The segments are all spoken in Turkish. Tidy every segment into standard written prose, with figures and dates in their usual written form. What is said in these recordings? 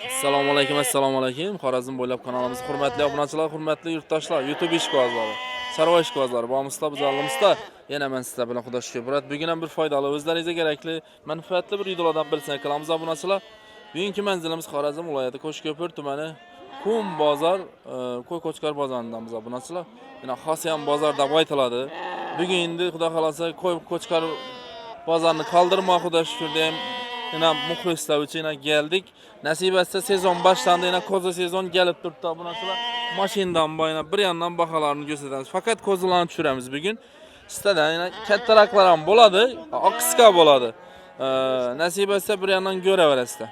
Assalomu alaykum. Xorazm bo'ylab kanalimiz hurmatli obunachilar, hurmatli yurtdoshlar, YouTube ishqibozlari, chorva ishqibozlari, bo'mizda bizalrimizda yana men sizlar bilan xudo shukr. Bugun ham bir foydali, o'zlaringizga kerakli, manfaatli bir videolardan birisini qilamiz obunachilar. Bugungi manzilimiz Xorazm viloyati Qo'shko'pir tumani Qum bozor, Qo'y-Qo'chqor bozoridamiz obunachilar. Yana xosiyam bozor deb aytiladi. Bugun endi xudo xolasa Qo'y-Qo'chqor bozorini qoldirmoq xudo shukr deyim. Yine muxlislar için geldik. Nasip etse sezon başlandı. Yine koza sezon gelip durdu. Bundan sonra maşindan bayına bir yandan bakalarını gösteririz. Fakat kozalarını düşüremiz bugün. Siteden yine ketteraklar boladı. Akıska boladı. Nasip etse bir yandan göreveririz de.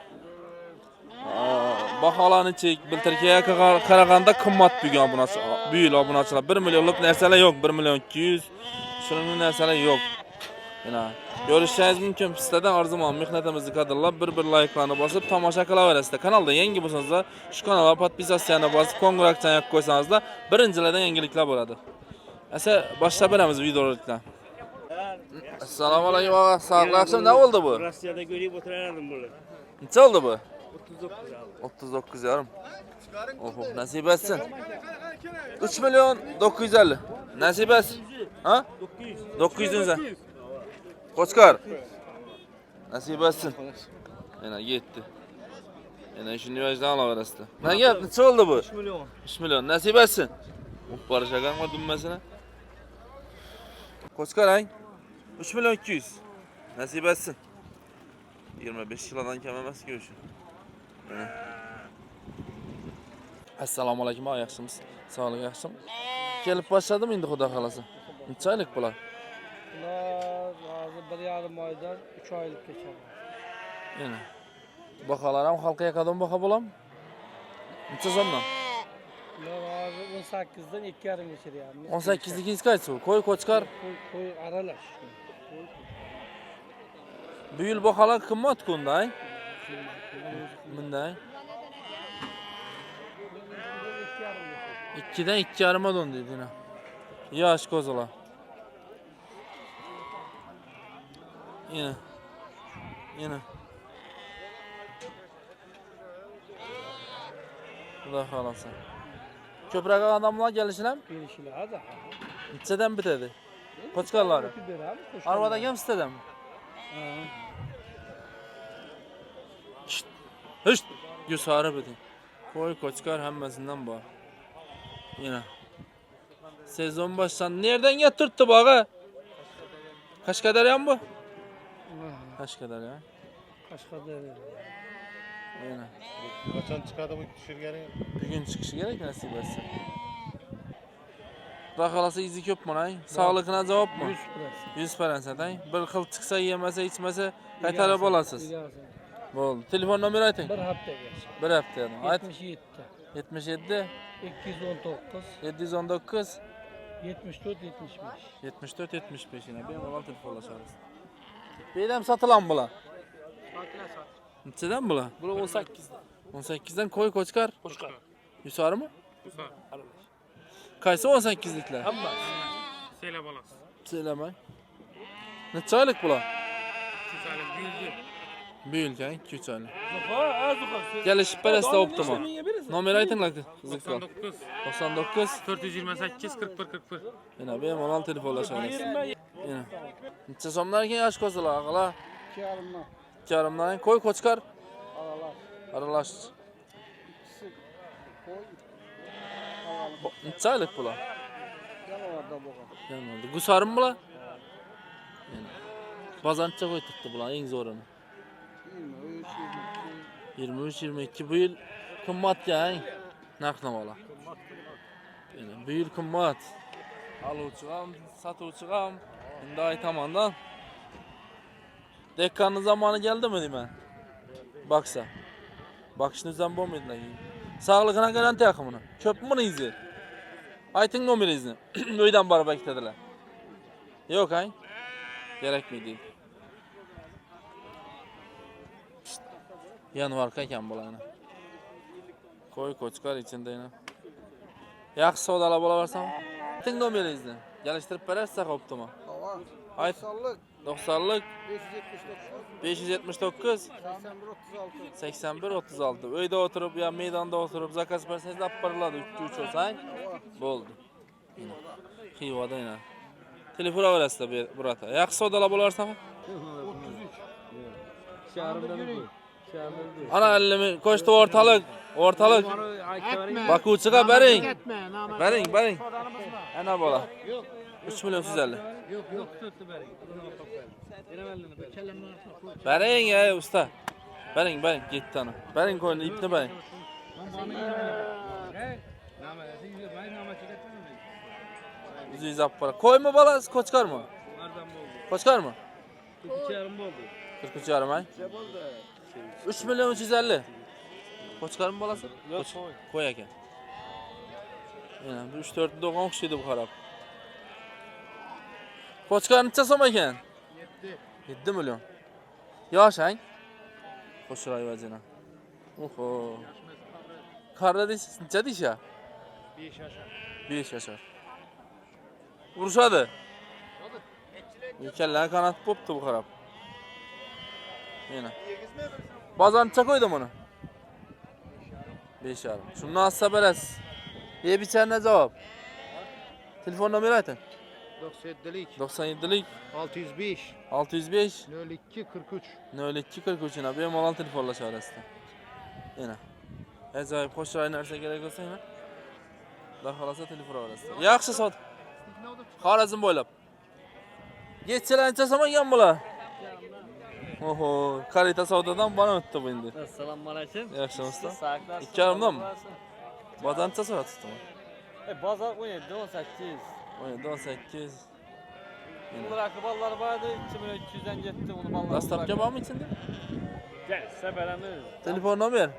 Bakalarını çek. Biltirkiye karaganda kımmat bugün abunası. Büyül abunasılar. 1 milyonluk nesele yok. 1 milyon 200. Şunun nesele yok. Yine. Görüşeceğiz mümkün siteden arzuman mihnetimizi kadırlab bir like'larını basıp tamaşa kılaverəsiniz. Kanalda yangi bolsanız da şu kanala podpisasiyana basıp kongraqçan yak koysanız da birincilerden yangilikler boladı. Ese başla beremiz videolarla. Assalamu alaykum ağa. Sağlık akşam ne oldu bu? Rossiyada görüp oturardım burada. Ne oldu bu? 39 aldım. 39 yarım. Oh nasip etsin. 3 milyon 950. Nasip etsin. Ha? 900. 900. Qo'chqor. Nasip etsin. Yana yetdi. Yana shuni yojdan olaverasizda. Nega necha oldu bu? 3 milyon. 3 milyon. Nasip etsin. Barışaganmi dummasini? Qo'chqor ang. 3 milyon 200. Nasip etsin. 25 yildan kam emas ki o'sha. Assalomu alaykum, yaxshimisiz? Sog'lik yaxshimi? Kelib boshladim endi xudo xolasa. Necha oylik bular? Bular 1,5 oydan 3 oylik geçer. Yana. Bakalar ham xalqqa qadam baqa bo'ladimi? Necha so'mdan? Bular 18'den 2,5 geçiriyor. 18'lik qaysi bu? Qo'y-Qo'chqor. Koy aralaş. Bu yil bakalar qimmat kunday. Bunday. 2'den 2,5'a döndü yine. Yaş kozalar. Yine. Xudo xolasa. Ko'proq odamlar kelishlar. Gelişiler da. Nechadan bitadi? Qo'chqorlari. Arvada ham sitadami? Hış. Yusarı bidi. Qo'y-Qochqor hammasidan bor. Yine. Sezon başlandı. Nereden getirtti bağı? Qashqadaryo bu? Qashqadaryo. Qashqadaryo. Yine. Kaçan çıkardı bu düşürgeni? Bugün çıkışı gerek nasip etsin. Bakalasa izi köp mü lan? Sağlıkına cevap mı? 100 paransa day. Bir xil çıksa yemese içmese qaytarib olasız. Bo'ldi. Telefon nomeri ayting. Bir hafta geçer. Bir hafta yana. Ayt. 77. 77 219. 719 74 75. 74 75 yine. Benim telefonlaşarız. Beydem satılan bular. Neçeden bular? Bu 18'den. 18'den Qo'y-Qochqor. Qo'chqor. Yusarı mı? Kusar. Qaysi 18'likler? Hamma. Söyle balası. Söylemay. Neçə aylık bular? 2 aylık büyüdü. Büyülken 2-3 aylık. Zuha, zuha. Gelişip berəsdə optuma. Nomeri aytınlar ki. 99 99 428 41 41. Yine benim olan telefonlaşarız. Yine. Neçə somlar ki yaş kozular ağala. 2,5'dan. 2,5'dan Qo'y-Qochqor Aralar. aralaş. Koy. Neçə aylık bular? Yalavarda boğa. Yanıldı. Qusarı mı bular? Yine. Bazança qoy tuttu bular en zorunu. 23-22 bu yıl kımmat ya. Nakna valla. Yine bu yıl kımmat. Alıcıgam, satıcıgam. Şimdi aytamandan. Dekkanın zamanı geldi mi diyeyim ben? Baksa. Bakışınızdan bu muydu lan? Sağlıkına garanti yakımını. Köp mü izi? Aytın nomeri izni. Öyden barba gittiler. Yok ay. Gerek mi değil. Yanvar kaykan bulayına. Qo'y-Qochqor içinde yine. Yaxshi savdolar bo'laversa. Ayting nomeri izni. Geliştirib berarsiz optima. Tamam. Ayt. Sallık 90'lık 579 579 81 36 81 36. Uyda oturup ya meydanda oturup zakaz verseniz apparılады 3 olsang bo'ldi. Xivada yana. Telefon alasizlar burata. Yaxshi sodalab bo'larsan. 33 Şahrimdan bu. Ana 50 ko'chdi o'rtalik. Bakuvchiga bering. Bering. Ana bola. 3 million 150. Yok tuttu bering. Bering ya usta. Bering ketdi ana. Bering qo'yni ipni bering. Bizi zappara. Koyma balası koçkar mı? Koçkar mı? 42,5 oldu. 43 yarım ay. 3 milyon 350. Koçkar mı balası? Yok, Koy eken. Yani 3-4 doğan kuşuydu bu harap. Koçkar neçe som eken? 7 milyon. Yaş hang? Koşuray vacına. Oho. Karda deysiz, neçe deyiş ya? 5 yaşar. Vuruşadı. İlkerler kanat poptu bu harap. Yine. Bazan neçe koydum onu? 5 yarım. Şunu azsa beres. Ye biçerine cevap. Telefon numara aytın. 97'lik 97'lik 605 605 02 43 02 43 yine benim olan telefonla çağırırsın. Yine. Acayip hoş rayın narsa gerek olsa yine. Daha kalasa telefon arasın. Yaxşı sat. Xorazm boylab. Geççilerince zaman yan bula. Oho, karita savdadan bana öttü bu indi. Assalomu alaykum. Yaxshi usta. Sağlıklar. İki yarımdan mı? Bazança sonra tuttum. Bazar 17 18. 17 18. Bunlar akıballar vardı 2300'den gitti onu ballar. Rastapça var mı içinde? Gel seferemiz. Telefon numara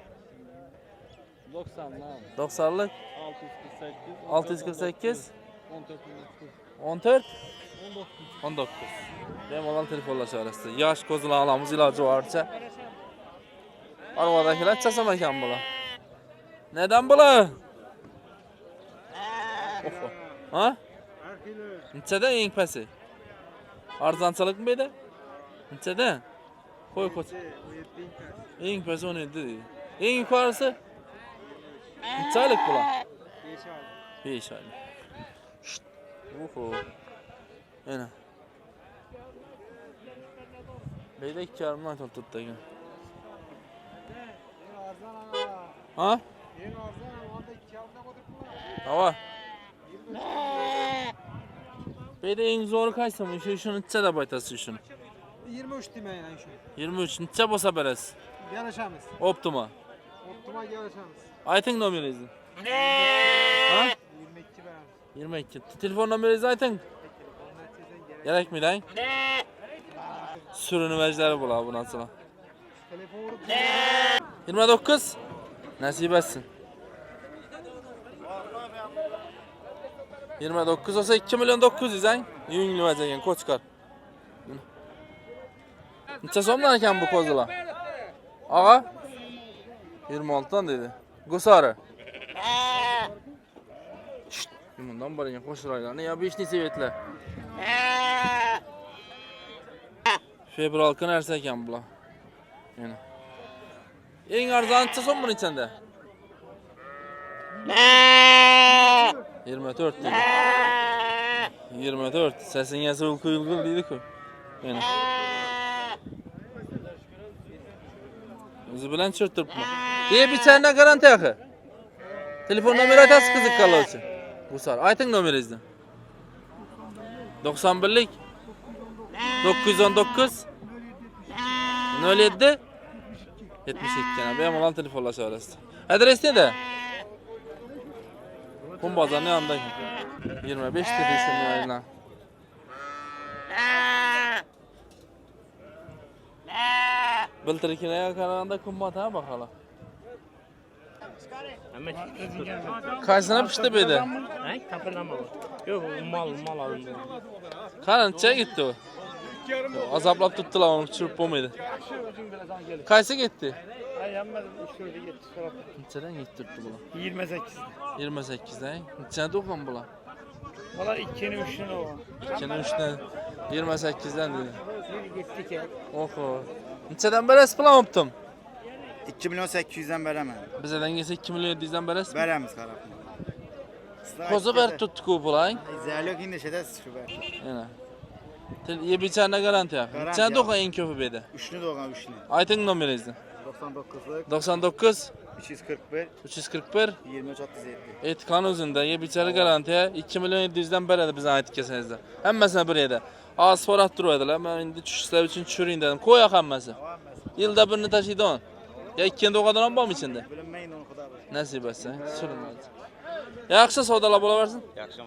90 lan. 90'lık 648 648 14 14 19. Benim olan telefonla çağırırsın. Yaş kozunu alamız ilacı varsa. Arvadakiler çasam ekan bula. Neden bula? Oho. Ha? Neçeden eng pesi? Arzançalık mı beyde? Neçeden? Koy koç. Eng pesi 17 değil. En yukarısı? Neçe aylık bula? 5 aylık. Şşt. Oho. Yine. Beyde 2 yarımdan aytal tuttu yine. Ha? Hava. Beyde en zoru kaçsa mı? Şunu neçe de baytası şunu? 23 demeyin lan şu. 23 neçe bosa beres? Yarışamız. Optima. Optima yarışamız. Aytın numarayızı. Ha? 22 ben. 22. Telefon numarayızı aytın. Gerek mi lan? Sürünü vecleri bula bu nasıl? Telefon vurup 29. Nasip etsin. 29 olsa 2 milyon 900 han. Yüngülü vecegen koçkar. Neçe somdan eken bu kozula? Ağa? 26'dan dedi. Gusarı. Şşt. Bundan bari koş raylarını ya 5 nesi vetler. Fevralkın erseken bula. Yani. En arzan neçe som bunun içinde? 24 dedi. 24. Sesin yası ılgıl dedi ki. Yani. Bizi bilen çırtırpma. Diye bir tane garanti yakı. Telefon numara atası kızık kalı için. Bu sar. Aytın numarayızdı. 91'lik 919 07 72 yana. Benim olan telefonla çağırırsın. Adres ne de? Kumbazan ne andaki? 25 dedi şunu ayına. Biltirikine kararında kumbata bakalım. Kaçına pişti beydi? He? Kapırlama var. Yok mal alındı. Karan çay gitti o. Azaplap tuttular onu çırpı mıydı? Kaysa gitti? Ay yanmadı. Şöyle gitti. Neçeden gittirdi bula? 28. 28'den. Neçene dokun bula? Valla 2'nin 3'ünü o. 2'nin 3'üne 28'den dedi. Yetdik. Oho. Neçədən bərəs plan yaptım? 2 milyon 800'den veremem. Bizədən gəlsə 2 milyon 700-dən bərəs. Veremiz karapını. Kozu bər tuttuk bu pulayın. Zerlök indi şeyde şu ver. Yəni. Ye bir çənə garanti ya. Garanti Çənə ya. doqa en köpü bedi. Üçlü doğan üçlü. Aytın numarayızdı. 99'lık 99 241 341 23 37. Etikan özündə ye bir çənə garantiya 2 milyon 700-dən bərədir bizə ait kəsənizdə. Həmməsinə bir yerdə. Asforat duruydular. Mən indi düşüşlər üçün çürüyün dedim. Koyaq həmməsi. Yılda birini taşıydı on. Ya ikindi o kadar anbam içində. Bilinmeyin onu kadar. Nəsib etsə, sürünməz. Yaxşı sodala bola versin. Yaxşı.